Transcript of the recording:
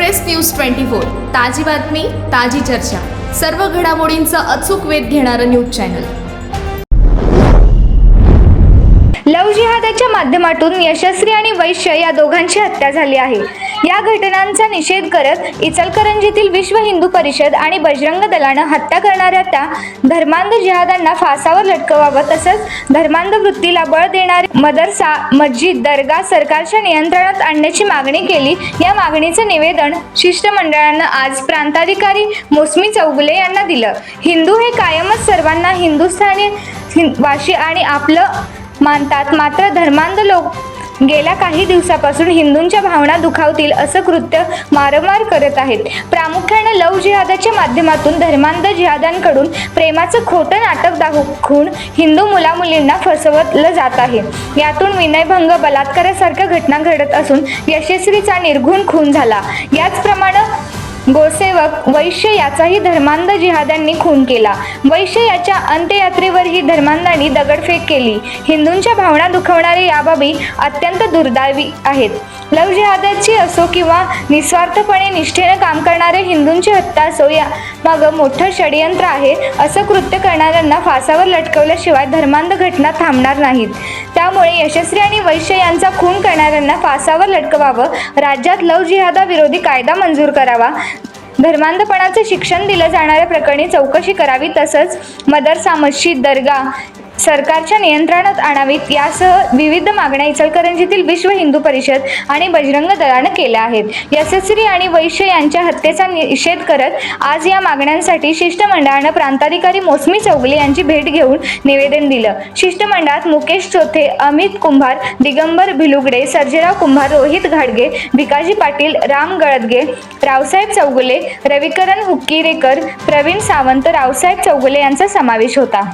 Express news 24 ताजी बातमी ताजी चर्चा सर्व घडामोडींचा अचूक वेध घेणारं न्यूज चॅनल। लव्ह जिहादाच्या माध्यमातून यशस्वी आणि वैश्य या दोघांची हत्या झाली आहे। या घटनांचा निषेध करत इचलकरंजीतील विश्व हिंदू परिषद आणि बजरंग दलानं हत्या करणाऱ्या त्या धर्मांध जिहाद्यांना फासावर लटकवावं, तसंच धर्मांध वृत्तीला बळ देणारे मदरसा, मस्जिद, दर्गा सरकारच्या नियंत्रणात आणण्याची मागणी केली। या मागणीचं निवेदन शिष्टमंडळानं आज प्रांताधिकारी मोसमी चौगुले यांना दिलं। हिंदू हे कायमच सर्वांना हिंदुस्थानी वाशी आणि आपलं मानतात, मात्र धर्मांध लोक गेल्या काही दिवसापासून हिंदूंच्या भावना दुखावतील असं कृत्य वारंवार करत आहेत। प्रामुख्याने लव्ह जिहादाच्या माध्यमातून धर्मांध जिहाद्यांकडून प्रेमाचं खोटं नाटक दाखवून हिंदू मुलामुलींना फसवलं जात आहे। यातून विनयभंग, बलात्कारासारख्या घटना घडत असून यशस्वीचा निर्घृण खून झाला। याचप्रमाणे गोसेवक वैश्य याचाही धर्मांध जिहाद्यांनी खून केला। वैश्य याच्या अंत्ययात्रेवरही धर्मांधांनी दगडफेक केली। हिंदूंच्या भावना दुखवणारे या बाबी अत्यंत दुर्दैवी आहेत। लव्ह जिहादाची असो किंवा निस्वार्थपणे निष्ठेने काम करणारे हिंदूंची हत्या असो, या मागं मोठं षडयंत्र आहे। असं कृत्य करणाऱ्यांना फासावर लटकवल्याशिवाय धर्मांध घटना थांबणार नाहीत। त्यामुळे यशस्वी आणि वैश्य यांचा खून करणाऱ्यांना फासावर लटकवावं, राज्यात लव्ह जिहादाविरोधी कायदा मंजूर करावा, धर्मांधपणाचे शिक्षण दिलं जाणाऱ्या प्रकरणी चौकशी करावी, तसंच मदरसा, मस्जिद, दर्गा सरकारच्या नियंत्रणात आणावीत, यासह विविध मागण्या इचलकरंजीतील विश्व हिंदू परिषद आणि बजरंग दलानं केल्या आहेत। यशस्वी आणि वैश्य यांच्या हत्येचा निषेध करत आज या मागण्यांसाठी शिष्टमंडळानं प्रांताधिकारी मोसमी चौगुले यांची भेट घेऊन निवेदन दिलं। शिष्टमंडळात मुकेश चोथे, अमित कुंभार, दिगंबर भिलुगडे, सर्जेराव कुंभार, रोहित घाडगे, भिकाजी पाटील, राम गळदगे, रावसाहेब चौगुले, रविकरण हुक्कीरेकर, प्रवीण सावंत, रावसाहेब चौगुले यांचा समावेश होता।